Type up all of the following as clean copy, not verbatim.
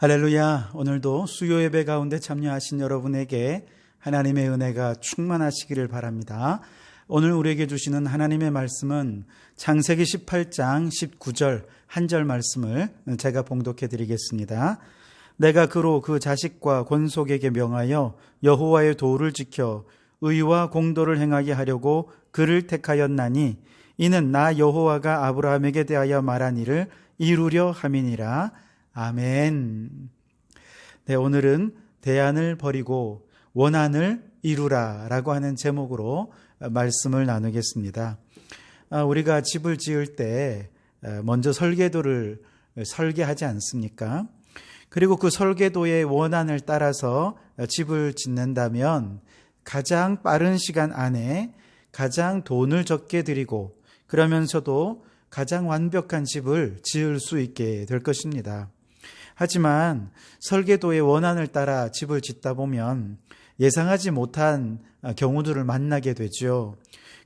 할렐루야. 오늘도 수요 예배 가운데 참여하신 여러분에게 하나님의 은혜가 충만하시기를 바랍니다. 오늘 우리에게 주시는 하나님의 말씀은 창세기 18장 19절 한 절 말씀을 제가 봉독해 드리겠습니다. 내가 그로 그 자식과 권속에게 명하여 여호와의 도를 지켜 의와 공도를 행하게 하려고 그를 택하였나니 이는 나 여호와가 아브라함에게 대하여 말한 일을 이루려 함이니라. 아멘. 네, 오늘은 대안을 버리고 원한을 이루라 라고 하는 제목으로 말씀을 나누겠습니다. 우리가 집을 지을 때 먼저 설계도를 설계하지 않습니까? 그리고 그 설계도의 원안을 따라서 집을 짓는다면 가장 빠른 시간 안에 가장 돈을 적게 들이고 그러면서도 가장 완벽한 집을 지을 수 있게 될 것입니다. 하지만 설계도의 원안을 따라 집을 짓다 보면 예상하지 못한 경우들을 만나게 되죠.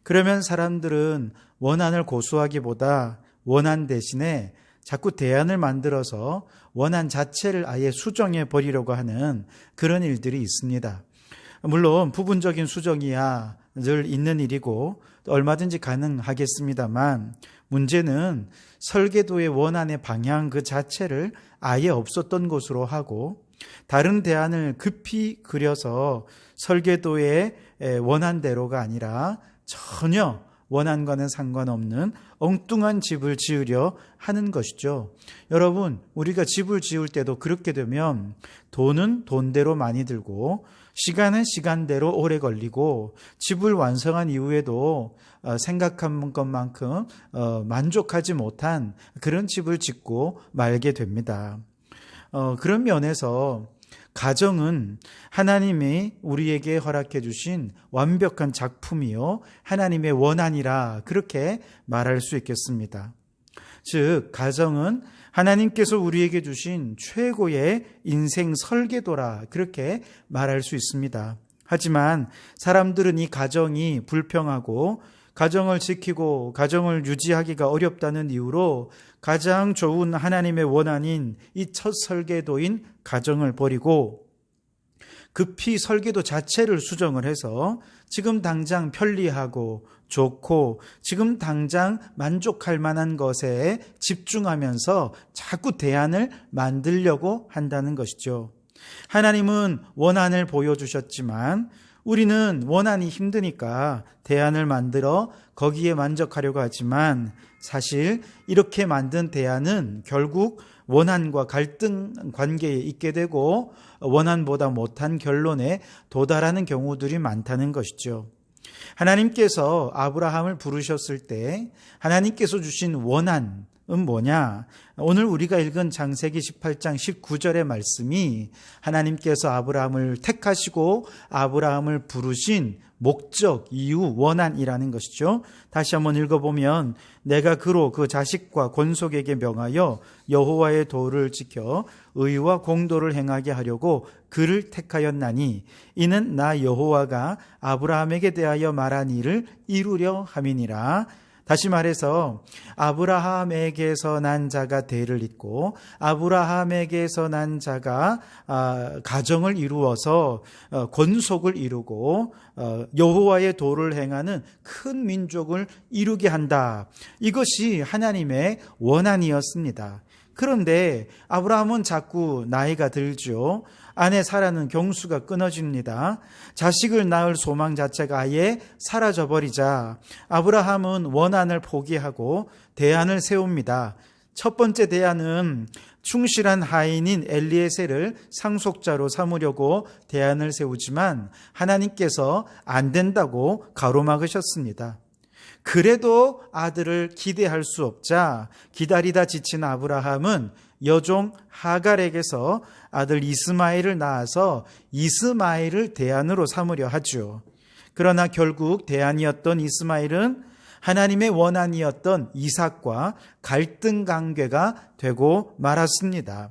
그러면 사람들은 원안을 고수하기보다 원안 대신에 자꾸 대안을 만들어서 원안 자체를 아예 수정해 버리려고 하는 그런 일들이 있습니다. 물론 부분적인 수정이야 늘 있는 일이고 얼마든지 가능하겠습니다만 문제는 설계도의 원안의 방향 그 자체를 아예 없었던 것으로 하고 다른 대안을 급히 그려서 설계도의 원안대로가 아니라 전혀 원안과는 상관없는 엉뚱한 집을 지으려 하는 것이죠. 여러분, 우리가 집을 지을 때도 그렇게 되면 돈은 돈대로 많이 들고 시간은 시간대로 오래 걸리고 집을 완성한 이후에도 생각한 것만큼 만족하지 못한 그런 집을 짓고 말게 됩니다. 그런 면에서 가정은 하나님이 우리에게 허락해 주신 완벽한 작품이요 하나님의 원안이라 그렇게 말할 수 있겠습니다. 즉 가정은 하나님께서 우리에게 주신 최고의 인생 설계도라 그렇게 말할 수 있습니다. 하지만 사람들은 이 가정이 불평하고 가정을 지키고 가정을 유지하기가 어렵다는 이유로 가장 좋은 하나님의 원안인 이 첫 설계도인 가정을 버리고 급히 설계도 자체를 수정을 해서 지금 당장 편리하고 좋고 지금 당장 만족할 만한 것에 집중하면서 자꾸 대안을 만들려고 한다는 것이죠. 하나님은 원안을 보여주셨지만 우리는 원안이 힘드니까 대안을 만들어 거기에 만족하려고 하지만 사실 이렇게 만든 대안은 결국 원안과 갈등 관계에 있게 되고 원안보다 못한 결론에 도달하는 경우들이 많다는 것이죠. 하나님께서 아브라함을 부르셨을 때 하나님께서 주신 원안은 뭐냐? 오늘 우리가 읽은 창세기 18장 19절의 말씀이 하나님께서 아브라함을 택하시고 아브라함을 부르신 목적, 이유, 원한이라는 것이죠. 다시 한번 읽어보면 내가 그로 그 자식과 권속에게 명하여 여호와의 도를 지켜 의와 공도를 행하게 하려고 그를 택하였나니 이는 나 여호와가 아브라함에게 대하여 말한 일을 이루려 함이니라. 다시 말해서 아브라함에게서 난 자가 대를 잇고 아브라함에게서 난 자가 가정을 이루어서 권속을 이루고 여호와의 도를 행하는 큰 민족을 이루게 한다. 이것이 하나님의 원안이었습니다. 그런데 아브라함은 자꾸 나이가 들죠. 아내 사라는 경수가 끊어집니다. 자식을 낳을 소망 자체가 아예 사라져버리자 아브라함은 원안을 포기하고 대안을 세웁니다. 첫 번째 대안은 충실한 하인인 엘리에셀을 상속자로 삼으려고 대안을 세우지만 하나님께서 안 된다고 가로막으셨습니다. 그래도 아들을 기대할 수 없자 기다리다 지친 아브라함은 여종 하갈에게서 아들 이스마엘을 낳아서 이스마엘을 대안으로 삼으려 하죠. 그러나 결국 대안이었던 이스마엘은 하나님의 원안이었던 이삭과 갈등 관계가 되고 말았습니다.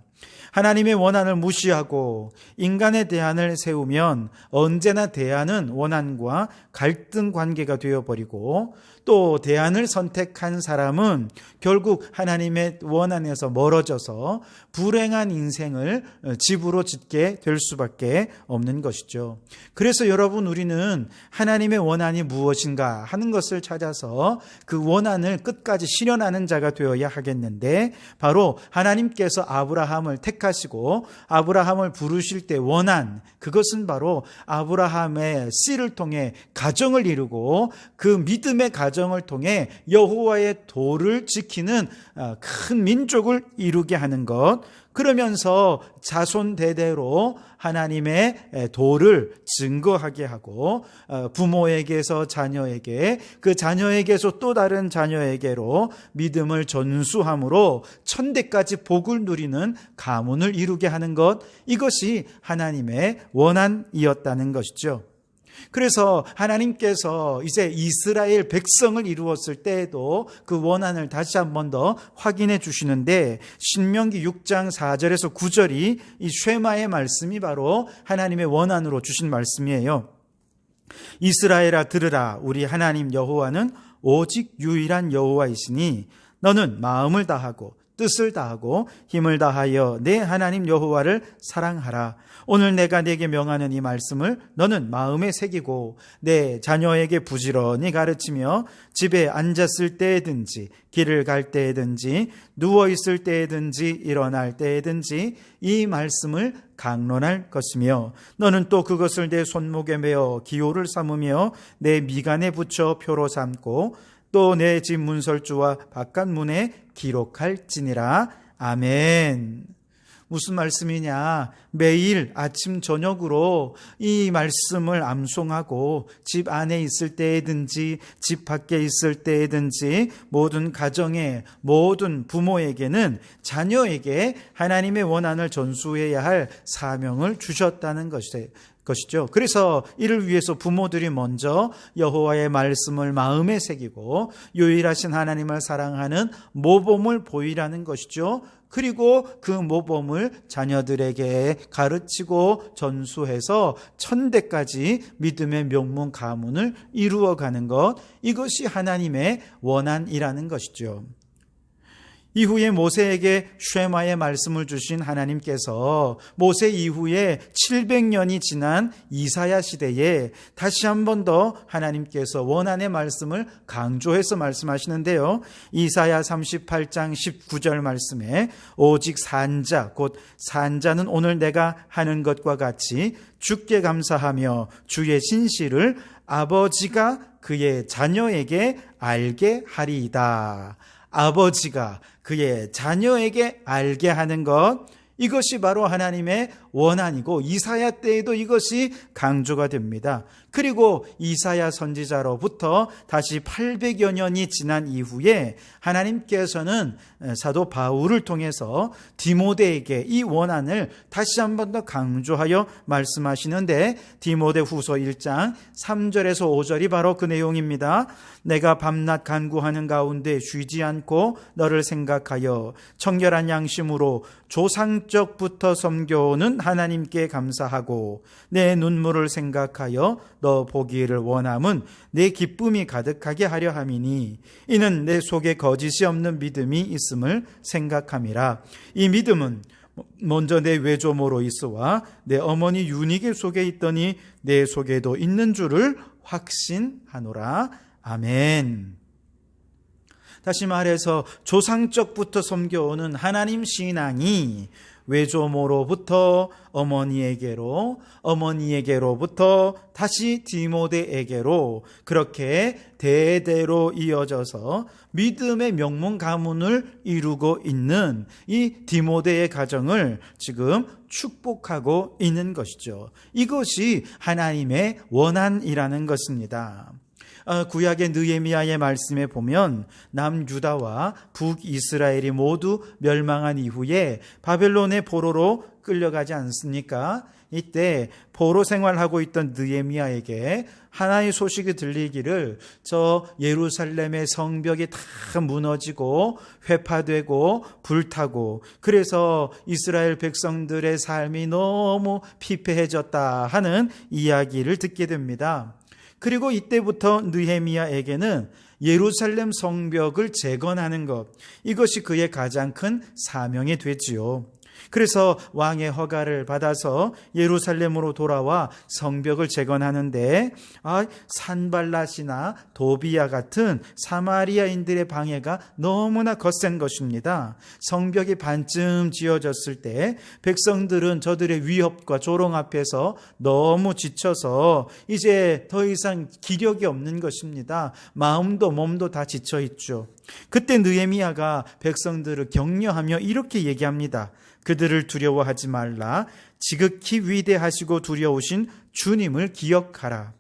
하나님의 원한을 무시하고 인간의 대안을 세우면 언제나 대안은 원한과 갈등 관계가 되어버리고, 또 대안을 선택한 사람은 결국 하나님의 원한에서 멀어져서 불행한 인생을 집으로 짓게 될 수밖에 없는 것이죠. 그래서 여러분, 우리는 하나님의 원한이 무엇인가 하는 것을 찾아서 그 원한을 끝까지 실현하는 자가 되어야 하겠는데, 바로 하나님께서 아브라함을 택하시고 아브라함을 부르실 때 원한, 그것은 바로 아브라함의 씨를 통해 가정을 이루고 그 믿음의 가정을 통해 여호와의 도를 지키는 큰 민족을 이루게 하는 것, 그러면서 자손 대대로 하나님의 도를 증거하게 하고 부모에게서 자녀에게, 그 자녀에게서 또 다른 자녀에게로 믿음을 전수함으로 천대까지 복을 누리는 가문을 이루게 하는 것, 이것이 하나님의 원한이었다는 것이죠. 그래서 하나님께서 이제 이스라엘 백성을 이루었을 때에도 그 원한을 다시 한 번 더 확인해 주시는데, 신명기 6장 4절에서 9절이 이 쉐마의 말씀이 바로 하나님의 원한으로 주신 말씀이에요. 이스라엘아 들으라, 우리 하나님 여호와는 오직 유일한 여호와이시니 너는 마음을 다하고 뜻을 다하고 힘을 다하여 내 하나님 여호와를 사랑하라. 오늘 내가 네게 명하는 이 말씀을 너는 마음에 새기고 내 자녀에게 부지런히 가르치며 집에 앉았을 때에든지 길을 갈 때에든지 누워있을 때에든지 일어날 때에든지 이 말씀을 강론할 것이며, 너는 또 그것을 내 손목에 메어 기호를 삼으며 내 미간에 붙여 표로 삼고 또 내 집 문설주와 바깥 문에 기록할지니라. 아멘. 무슨 말씀이냐? 매일 아침 저녁으로 이 말씀을 암송하고 집 안에 있을 때든지 집 밖에 있을 때든지 모든 가정의 모든 부모에게는 자녀에게 하나님의 원한을 전수해야 할 사명을 주셨다는 것이죠. 그래서 이를 위해서 부모들이 먼저 여호와의 말씀을 마음에 새기고 유일하신 하나님을 사랑하는 모범을 보이라는 것이죠. 그리고 그 모범을 자녀들에게 가르치고 전수해서 천대까지 믿음의 명문 가문을 이루어가는 것, 이것이 하나님의 원한이라는 것이죠. 이후에 모세에게 쉐마의 말씀을 주신 하나님께서 모세 이후에 700년이 지난 이사야 시대에 다시 한 번 더 하나님께서 원한의 말씀을 강조해서 말씀하시는데요. 이사야 38장 19절 말씀에 오직 산자, 곧 산자는 오늘 내가 하는 것과 같이 주께 감사하며 주의 신실을 아버지가 그의 자녀에게 알게 하리이다. 아버지가 그의 자녀에게 알게 하는 것, 이것이 바로 하나님의 원한이고 이사야 때에도 이것이 강조가 됩니다. 그리고 이사야 선지자로부터 다시 800여 년이 지난 이후에 하나님께서는 사도 바울을 통해서 디모데에게 이 원한을 다시 한 번 더 강조하여 말씀하시는데, 디모데 후서 1장 3절에서 5절이 바로 그 내용입니다. 내가 밤낮 간구하는 가운데 쉬지 않고 너를 생각하여 청결한 양심으로 조상적부터 섬겨오는 하나님께 감사하고 내 눈물을 생각하여 너 보기를 원함은 내 기쁨이 가득하게 하려 함이니 이는 내 속에 거짓이 없는 믿음이 있음을 생각함이라. 이 믿음은 먼저 내 외조모로 있어와 내 어머니 유니게 속에 있더니 내 속에도 있는 줄을 확신하노라. 아멘. 다시 말해서 조상적부터 섬겨오는 하나님 신앙이 외조모로부터 어머니에게로, 어머니에게로부터 다시 디모데에게로 그렇게 대대로 이어져서 믿음의 명문 가문을 이루고 있는 이 디모데의 가정을 지금 축복하고 있는 것이죠. 이것이 하나님의 원한이라는 것입니다. 구약의 느헤미야의 말씀에 보면 남유다와 북이스라엘이 모두 멸망한 이후에 바벨론의 포로로 끌려가지 않습니까? 이때 포로 생활하고 있던 느헤미야에게 하나의 소식이 들리기를 저 예루살렘의 성벽이 다 무너지고 회파되고 불타고 그래서 이스라엘 백성들의 삶이 너무 피폐해졌다 하는 이야기를 듣게 됩니다. 그리고 이때부터 느헤미야에게는 예루살렘 성벽을 재건하는 것, 이것이 그의 가장 큰 사명이 되지요. 그래서 왕의 허가를 받아서 예루살렘으로 돌아와 성벽을 재건하는데 산발랏이나 도비야 같은 사마리아인들의 방해가 너무나 거센 것입니다. 성벽이 반쯤 지어졌을 때 백성들은 저들의 위협과 조롱 앞에서 너무 지쳐서 이제 더 이상 기력이 없는 것입니다. 마음도 몸도 다 지쳐 있죠. 그때 느헤미야가 백성들을 격려하며 이렇게 얘기합니다. 그들을 두려워하지 말라. 지극히 위대하시고 두려우신 주님을 기억하라.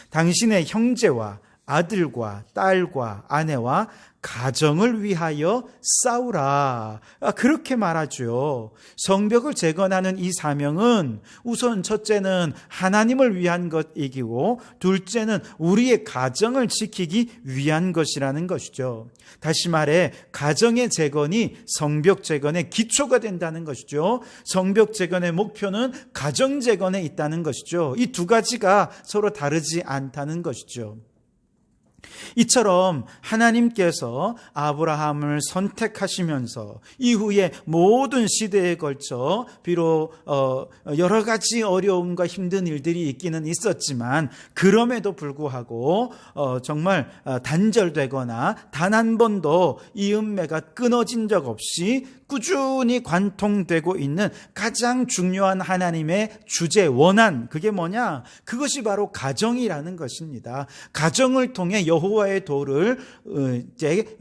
당신의 형제와 아들과 딸과 아내와 가정을 위하여 싸우라. 그렇게 말하죠. 성벽을 재건하는 이 사명은 우선 첫째는 하나님을 위한 것이고 둘째는 우리의 가정을 지키기 위한 것이라는 것이죠. 다시 말해 가정의 재건이 성벽 재건의 기초가 된다는 것이죠. 성벽 재건의 목표는 가정 재건에 있다는 것이죠. 이 두 가지가 서로 다르지 않다는 것이죠. 이처럼 하나님께서 아브라함을 선택하시면서 이후에 모든 시대에 걸쳐 비록 여러 가지 어려움과 힘든 일들이 있기는 있었지만 그럼에도 불구하고 정말 단절되거나 단 한 번도 이 은매가 끊어진 적 없이 꾸준히 관통되고 있는 가장 중요한 하나님의 주제 원한, 그게 뭐냐? 그것이 바로 가정이라는 것입니다. 가정을 통해 여호와의 도를 이제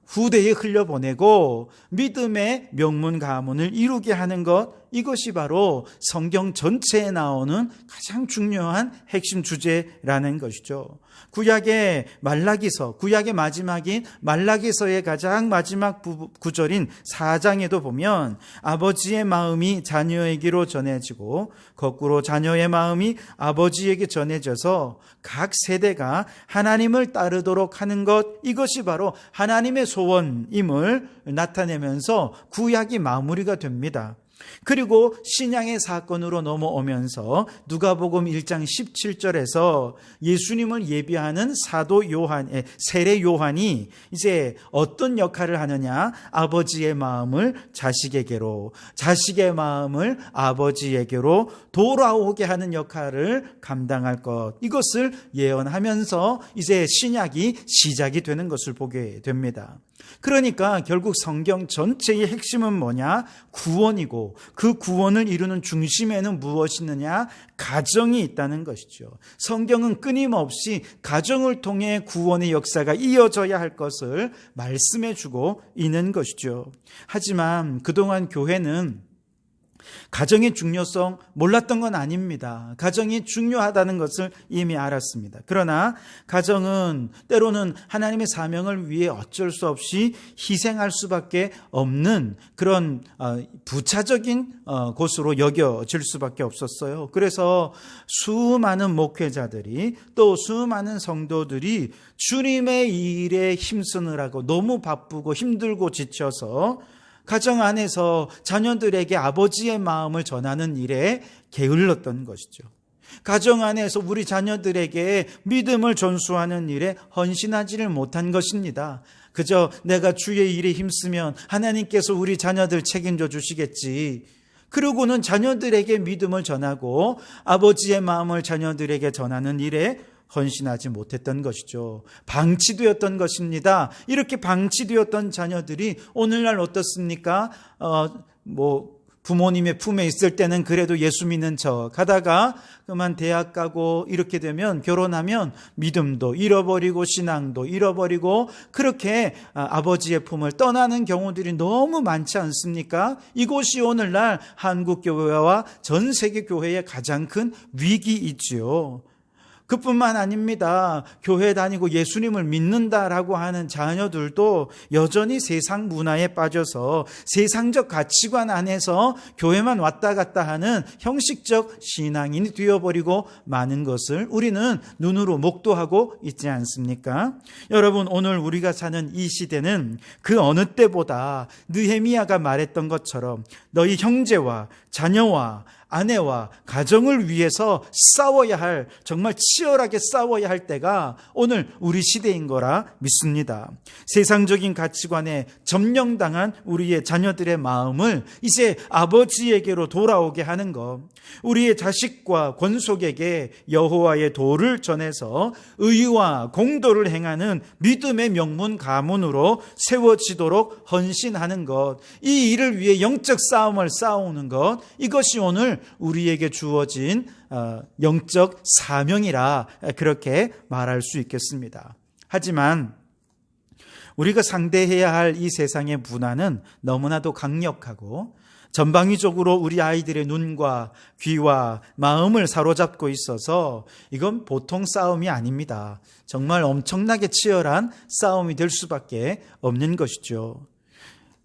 후대에 흘려보내고 믿음의 명문 가문을 이루게 하는 것, 이것이 바로 성경 전체에 나오는 가장 중요한 핵심 주제라는 것이죠. 구약의 말라기서, 구약의 마지막인 말라기서의 가장 마지막 구절인 4장에도 보면 아버지의 마음이 자녀에게로 전해지고 거꾸로 자녀의 마음이 아버지에게 전해져서 각 세대가 하나님을 따르도록 하는 것, 이것이 바로 하나님의 소원임을 나타내면서 구약이 마무리가 됩니다. 그리고 신약의 사건으로 넘어오면서 누가복음 1장 17절에서 예수님을 예비하는 사도 요한의 세례 요한이 이제 어떤 역할을 하느냐? 아버지의 마음을 자식에게로, 자식의 마음을 아버지에게로 돌아오게 하는 역할을 감당할 것, 이것을 예언하면서 이제 신약이 시작이 되는 것을 보게 됩니다. 그러니까 결국 성경 전체의 핵심은 뭐냐? 구원이고 그 구원을 이루는 중심에는 무엇이 있느냐? 가정이 있다는 것이죠. 성경은 끊임없이 가정을 통해 구원의 역사가 이어져야 할 것을 말씀해 주고 있는 것이죠. 하지만 그동안 교회는 가정의 중요성 몰랐던 건 아닙니다. 가정이 중요하다는 것을 이미 알았습니다. 그러나 가정은 때로는 하나님의 사명을 위해 어쩔 수 없이 희생할 수밖에 없는 그런 부차적인 곳으로 여겨질 수밖에 없었어요. 그래서 수많은 목회자들이 또 수많은 성도들이 주님의 일에 힘쓰느라고 너무 바쁘고 힘들고 지쳐서 가정 안에서 자녀들에게 아버지의 마음을 전하는 일에 게을렀던 것이죠. 가정 안에서 우리 자녀들에게 믿음을 전수하는 일에 헌신하지를 못한 것입니다. 그저 내가 주의 일에 힘쓰면 하나님께서 우리 자녀들 책임져 주시겠지. 그러고는 자녀들에게 믿음을 전하고 아버지의 마음을 자녀들에게 전하는 일에 헌신하지 못했던 것이죠. 방치되었던 것입니다. 이렇게 방치되었던 자녀들이 오늘날 어떻습니까? 부모님의 품에 있을 때는 그래도 예수 믿는 척 하다가 그만 대학 가고 이렇게 되면 결혼하면 믿음도 잃어버리고 신앙도 잃어버리고 그렇게 아버지의 품을 떠나는 경우들이 너무 많지 않습니까? 이곳이 오늘날 한국교회와 전 세계 교회의 가장 큰 위기이지요. 그뿐만 아닙니다. 교회 다니고 예수님을 믿는다라고 하는 자녀들도 여전히 세상 문화에 빠져서 세상적 가치관 안에서 교회만 왔다 갔다 하는 형식적 신앙인이 되어버리고 많은 것을 우리는 눈으로 목도하고 있지 않습니까? 여러분, 오늘 우리가 사는 이 시대는 그 어느 때보다 느헤미야가 말했던 것처럼 너희 형제와 자녀와 아내와 가정을 위해서 싸워야 할, 정말 치열하게 싸워야 할 때가 오늘 우리 시대인 거라 믿습니다. 세상적인 가치관에 점령당한 우리의 자녀들의 마음을 이제 아버지에게로 돌아오게 하는 것, 우리의 자식과 권속에게 여호와의 도를 전해서 의와 공도를 행하는 믿음의 명문 가문으로 세워지도록 헌신하는 것, 이 일을 위해 영적 싸움을 싸우는 것, 이것이 오늘 우리에게 주어진 영적 사명이라 그렇게 말할 수 있겠습니다. 하지만 우리가 상대해야 할 이 세상의 문화는 너무나도 강력하고 전방위적으로 우리 아이들의 눈과 귀와 마음을 사로잡고 있어서 이건 보통 싸움이 아닙니다. 정말 엄청나게 치열한 싸움이 될 수밖에 없는 것이죠.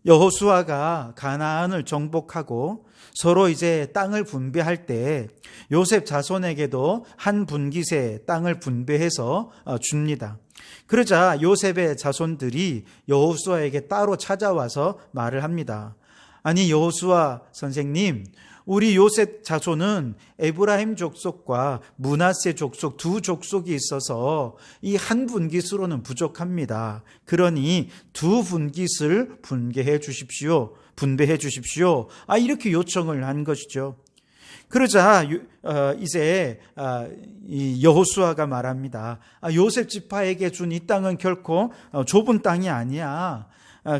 여호수아가 가나안을 정복하고 서로 이제 땅을 분배할 때 요셉 자손에게도 한 분깃의 땅을 분배해서 줍니다. 그러자 요셉의 자손들이 여호수아에게 따로 찾아와서 말을 합니다. 아니, 여호수아 선생님, 우리 요셉 자손은 에브라임 족속과 므낫세 족속 두 족속이 있어서 이 한 분깃으로는 부족합니다. 그러니 두 분깃을 분배해 주십시오. 이렇게 요청을 한 것이죠. 그러자 이제 이 여호수아가 말합니다. 요셉 지파에게 준 이 땅은 결코 좁은 땅이 아니야.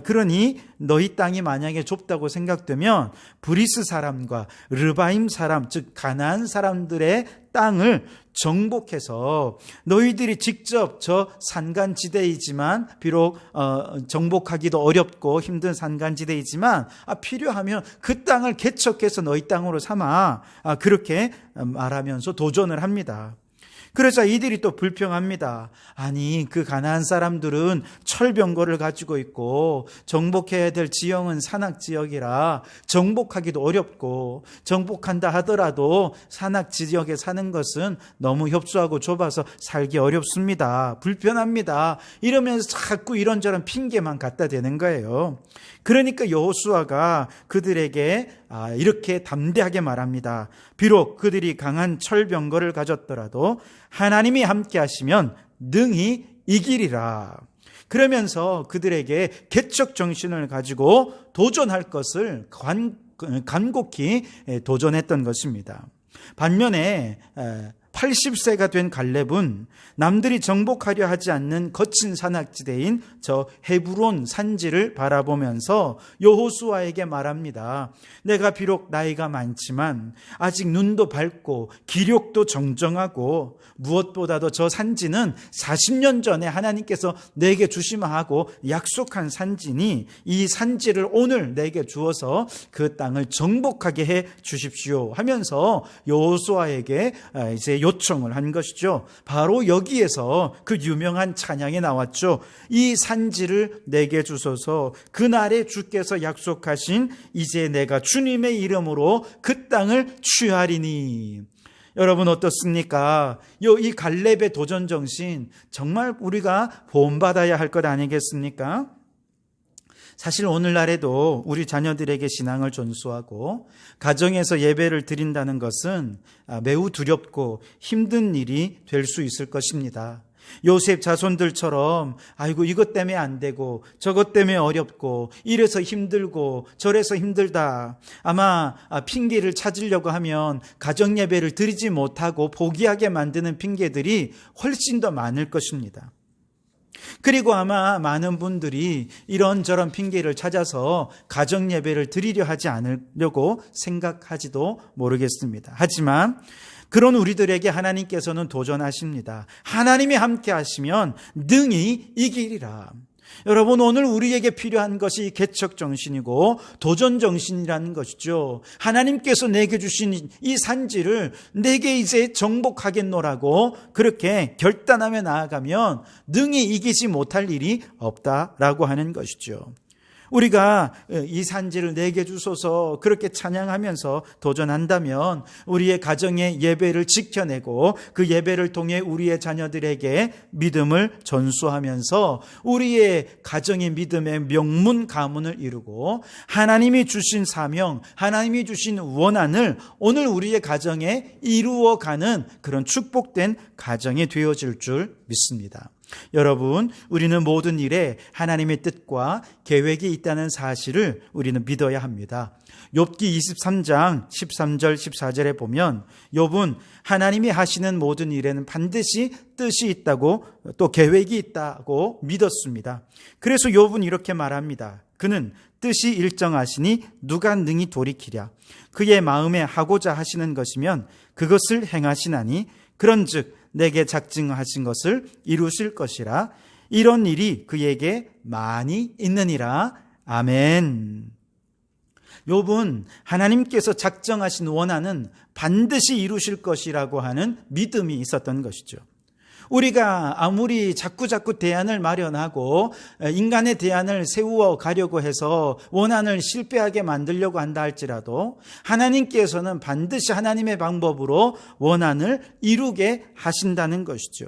그러니 너희 땅이 만약에 좁다고 생각되면 브리스 사람과 르바임 사람, 즉 가나안 사람들의 땅을 정복해서 너희들이 직접 저 산간지대이지만 비록 정복하기도 어렵고 힘든 산간지대이지만 필요하면 그 땅을 개척해서 너희 땅으로 삼아, 그렇게 말하면서 도전을 합니다. 그러자 이들이 또 불평합니다. 아니, 그 가나안 사람들은 철병거를 가지고 있고 정복해야 될 지형은 산악지역이라 정복하기도 어렵고 정복한다 하더라도 산악지역에 사는 것은 너무 협소하고 좁아서 살기 어렵습니다. 불편합니다. 이러면서 자꾸 이런저런 핑계만 갖다 대는 거예요. 그러니까 여호수아가 그들에게 이렇게 담대하게 말합니다. 비록 그들이 강한 철병거를 가졌더라도 하나님이 함께 하시면 능히 이기리라. 그러면서 그들에게 개척 정신을 가지고 도전할 것을 간곡히 도전했던 것입니다. 반면에 80세가 된 갈렙은 남들이 정복하려 하지 않는 거친 산악지대인 저 헤브론 산지를 바라보면서 여호수아에게 말합니다. 내가 비록 나이가 많지만 아직 눈도 밝고 기력도 정정하고 무엇보다도 저 산지는 40년 전에 하나님께서 내게 주시마 하고 약속한 산지니 이 산지를 오늘 내게 주어서 그 땅을 정복하게 해 주십시오 하면서 여호수아에게 이제 요청을 한 것이죠. 바로 여기에서 그 유명한 찬양이 나왔죠. 이 산지를 내게 주소서, 그날에 주께서 약속하신 이제 내가 주님의 이름으로 그 땅을 취하리니. 여러분 어떻습니까? 이 갈렙의 도전 정신 정말 우리가 본받아야 할 것 아니겠습니까? 사실 오늘날에도 우리 자녀들에게 신앙을 전수하고 가정에서 예배를 드린다는 것은 매우 두렵고 힘든 일이 될 수 있을 것입니다. 요셉 자손들처럼 아이고 이것 때문에 안 되고 저것 때문에 어렵고 이래서 힘들고 저래서 힘들다, 아마 핑계를 찾으려고 하면 가정 예배를 드리지 못하고 포기하게 만드는 핑계들이 훨씬 더 많을 것입니다. 그리고 아마 많은 분들이 이런저런 핑계를 찾아서 가정 예배를 드리려 하지 않으려고 생각하지도 모르겠습니다. 하지만 그런 우리들에게 하나님께서는 도전하십니다. 하나님이 함께 하시면 능히 이기리라. 여러분, 오늘 우리에게 필요한 것이 개척정신이고 도전정신이라는 것이죠. 하나님께서 내게 주신 이 산지를 내게 이제 정복하겠노라고 그렇게 결단하며 나아가면 능히 이기지 못할 일이 없다라고 하는 것이죠. 우리가 이 산지를 내게 주소서 그렇게 찬양하면서 도전한다면 우리의 가정의 예배를 지켜내고 그 예배를 통해 우리의 자녀들에게 믿음을 전수하면서 우리의 가정의 믿음의 명문 가문을 이루고 하나님이 주신 사명, 하나님이 주신 원한을 오늘 우리의 가정에 이루어가는 그런 축복된 가정이 되어질 줄 믿습니다. 여러분, 우리는 모든 일에 하나님의 뜻과 계획이 있다는 사실을 우리는 믿어야 합니다. 욥기 23장 13절 14절에 보면 욥은 하나님이 하시는 모든 일에는 반드시 뜻이 있다고 또 계획이 있다고 믿었습니다. 그래서 욥은 이렇게 말합니다. 그는 뜻이 일정하시니 누가 능히 돌이키랴. 그의 마음에 하고자 하시는 것이면 그것을 행하시나니 그런즉 내게 작정하신 것을 이루실 것이라. 이런 일이 그에게 많이 있느니라. 아멘. 욥은 하나님께서 작정하신 원한은 반드시 이루실 것이라고 하는 믿음이 있었던 것이죠. 우리가 아무리 자꾸 대안을 마련하고 인간의 대안을 세워 가려고 해서 원한을 실패하게 만들려고 한다 할지라도 하나님께서는 반드시 하나님의 방법으로 원한을 이루게 하신다는 것이죠.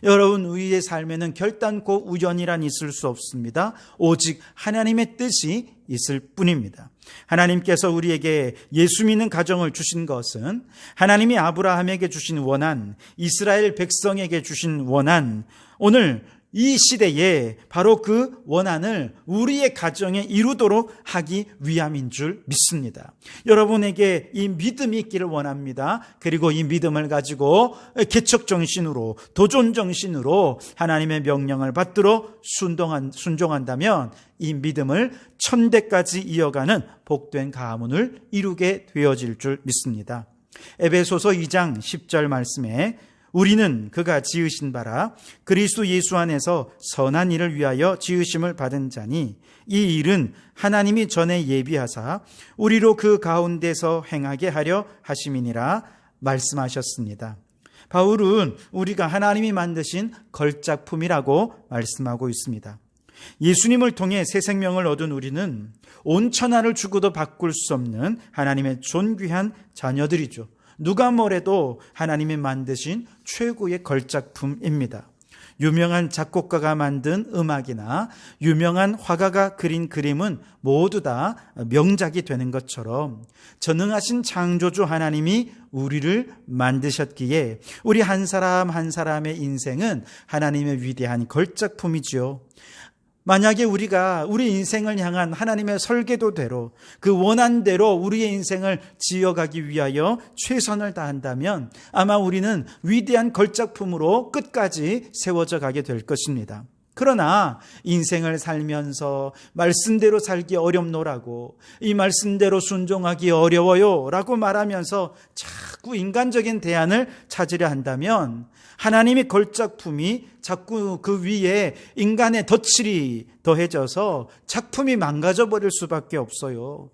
여러분, 우리의 삶에는 결단코 우연이란 있을 수 없습니다. 오직 하나님의 뜻이 있을 뿐입니다. 하나님께서 우리에게 예수 믿는 가정을 주신 것은 하나님이 아브라함에게 주신 원한, 이스라엘 백성에게 주신 원한, 오늘 이 시대에 바로 그 원한을 우리의 가정에 이루도록 하기 위함인 줄 믿습니다. 여러분에게 이 믿음이 있기를 원합니다. 그리고 이 믿음을 가지고 개척정신으로 도전정신으로 하나님의 명령을 받들어 순종한다면 이 믿음을 천대까지 이어가는 복된 가문을 이루게 되어질 줄 믿습니다. 에베소서 2장 10절 말씀에 우리는 그가 지으신 바라 그리스도 예수 안에서 선한 일을 위하여 지으심을 받은 자니 이 일은 하나님이 전에 예비하사 우리로 그 가운데서 행하게 하려 하심이니라 말씀하셨습니다. 바울은 우리가 하나님이 만드신 걸작품이라고 말씀하고 있습니다. 예수님을 통해 새 생명을 얻은 우리는 온 천하를 주고도 바꿀 수 없는 하나님의 존귀한 자녀들이죠. 누가 뭐래도 하나님이 만드신 최고의 걸작품입니다. 유명한 작곡가가 만든 음악이나 유명한 화가가 그린 그림은 모두 다 명작이 되는 것처럼 전능하신 창조주 하나님이 우리를 만드셨기에 우리 한 사람 한 사람의 인생은 하나님의 위대한 걸작품이지요. 만약에 우리가 우리 인생을 향한 하나님의 설계도대로 그 원한대로 우리의 인생을 지어가기 위하여 최선을 다한다면 아마 우리는 위대한 걸작품으로 끝까지 세워져 가게 될 것입니다. 그러나 인생을 살면서 말씀대로 살기 어렵노라고, 이 말씀대로 순종하기 어려워요 라고 말하면서 자꾸 인간적인 대안을 찾으려 한다면 하나님의 걸작품이 자꾸 그 위에 인간의 덧칠이 더해져서 작품이 망가져버릴 수밖에 없어요.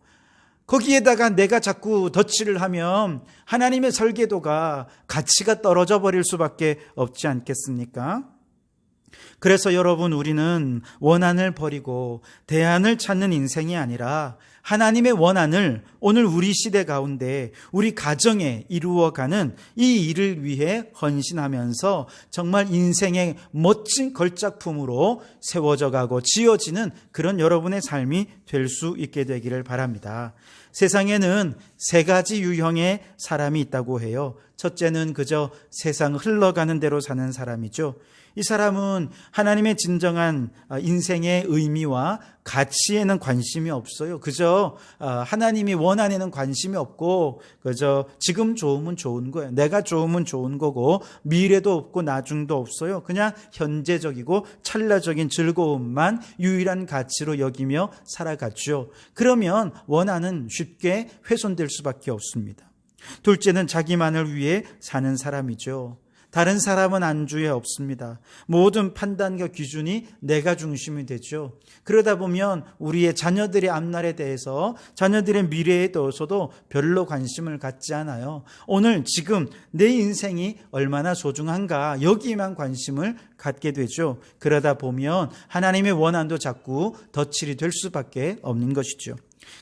거기에다가 내가 자꾸 덧칠을 하면 하나님의 설계도가 가치가 떨어져 버릴 수밖에 없지 않겠습니까? 그래서 여러분, 우리는 원한을 버리고 대안을 찾는 인생이 아니라 하나님의 원한을 오늘 우리 시대 가운데 우리 가정에 이루어가는 이 일을 위해 헌신하면서 정말 인생의 멋진 걸작품으로 세워져 가고 지어지는 그런 여러분의 삶이 될 수 있게 되기를 바랍니다. 세상에는 세 가지 유형의 사람이 있다고 해요. 첫째는 그저 세상 흘러가는 대로 사는 사람이죠. 이 사람은 하나님의 진정한 인생의 의미와 가치에는 관심이 없어요. 그저 하나님이 원한에는 관심이 없고 그저 지금 좋으면 좋은 거예요. 내가 좋으면 좋은 거고 미래도 없고 나중도 없어요. 그냥 현재적이고 찰나적인 즐거움만 유일한 가치로 여기며 살아갔죠. 그러면 원한은 쉽게 훼손될 수밖에 없습니다. 둘째는 자기만을 위해 사는 사람이죠. 다른 사람은 안주에 없습니다. 모든 판단과 기준이 내가 중심이 되죠. 그러다 보면 우리의 자녀들의 앞날에 대해서, 자녀들의 미래에 대해서도 별로 관심을 갖지 않아요. 오늘 지금 내 인생이 얼마나 소중한가, 여기에만 관심을 갖게 되죠. 그러다 보면 하나님의 원한도 자꾸 덧칠이 될 수밖에 없는 것이죠.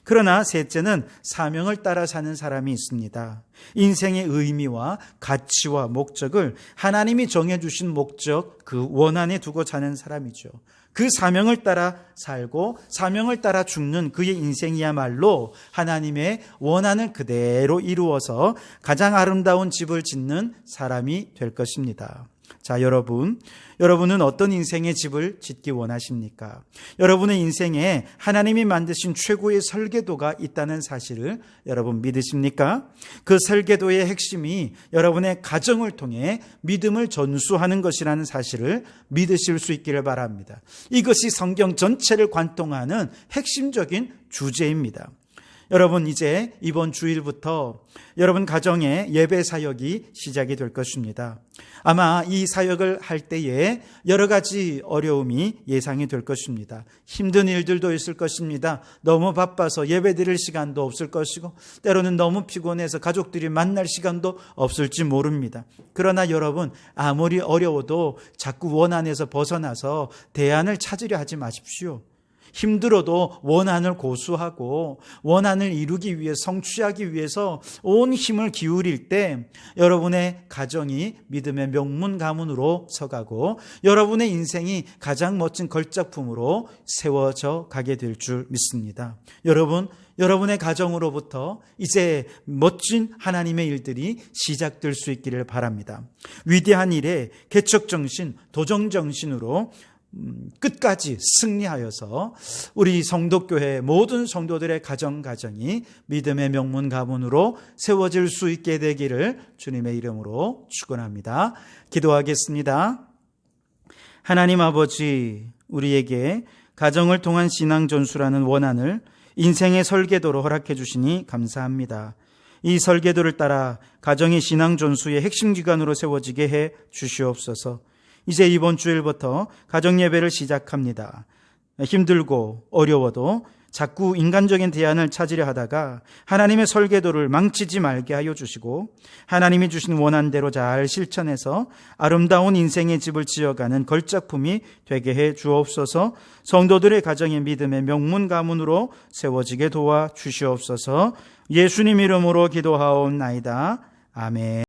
그러나 셋째는 사명을 따라 사는 사람이 있습니다. 인생의 의미와 가치와 목적을 하나님이 정해주신 목적, 그 원안에 두고 사는 사람이죠. 그 사명을 따라 살고 사명을 따라 죽는 그의 인생이야말로 하나님의 원안을 그대로 이루어서 가장 아름다운 집을 짓는 사람이 될 것입니다. 자, 여러분은 어떤 인생의 집을 짓기 원하십니까? 여러분의 인생에 하나님이 만드신 최고의 설계도가 있다는 사실을 여러분 믿으십니까? 그 설계도의 핵심이 여러분의 가정을 통해 믿음을 전수하는 것이라는 사실을 믿으실 수 있기를 바랍니다. 이것이 성경 전체를 관통하는 핵심적인 주제입니다. 여러분, 이제 이번 주일부터 여러분 가정의 예배 사역이 시작이 될 것입니다. 아마 이 사역을 할 때에 여러 가지 어려움이 예상이 될 것입니다. 힘든 일들도 있을 것입니다. 너무 바빠서 예배 드릴 시간도 없을 것이고, 때로는 너무 피곤해서 가족들이 만날 시간도 없을지 모릅니다. 그러나 여러분, 아무리 어려워도 자꾸 원안에서 벗어나서 대안을 찾으려 하지 마십시오. 힘들어도 원안을 고수하고 원안을 이루기 위해, 성취하기 위해서 온 힘을 기울일 때 여러분의 가정이 믿음의 명문 가문으로 서가고 여러분의 인생이 가장 멋진 걸작품으로 세워져 가게 될 줄 믿습니다. 여러분의 가정으로부터 이제 멋진 하나님의 일들이 시작될 수 있기를 바랍니다. 위대한 일에 개척정신, 도정정신으로 끝까지 승리하여서 우리 성도교회 모든 성도들의 가정이 믿음의 명문 가문으로 세워질 수 있게 되기를 주님의 이름으로 축원합니다. 기도하겠습니다. 하나님 아버지, 우리에게 가정을 통한 신앙 전수라는 원안을 인생의 설계도로 허락해 주시니 감사합니다. 이 설계도를 따라 가정의 신앙 전수의 핵심 기관으로 세워지게 해 주시옵소서. 이제 이번 주일부터 가정예배를 시작합니다. 힘들고 어려워도 자꾸 인간적인 대안을 찾으려 하다가 하나님의 설계도를 망치지 말게 하여 주시고 하나님이 주신 원한대로 잘 실천해서 아름다운 인생의 집을 지어가는 걸작품이 되게 해 주옵소서. 성도들의 가정의 믿음의 명문 가문으로 세워지게 도와 주시옵소서. 예수님 이름으로 기도하옵나이다. 아멘.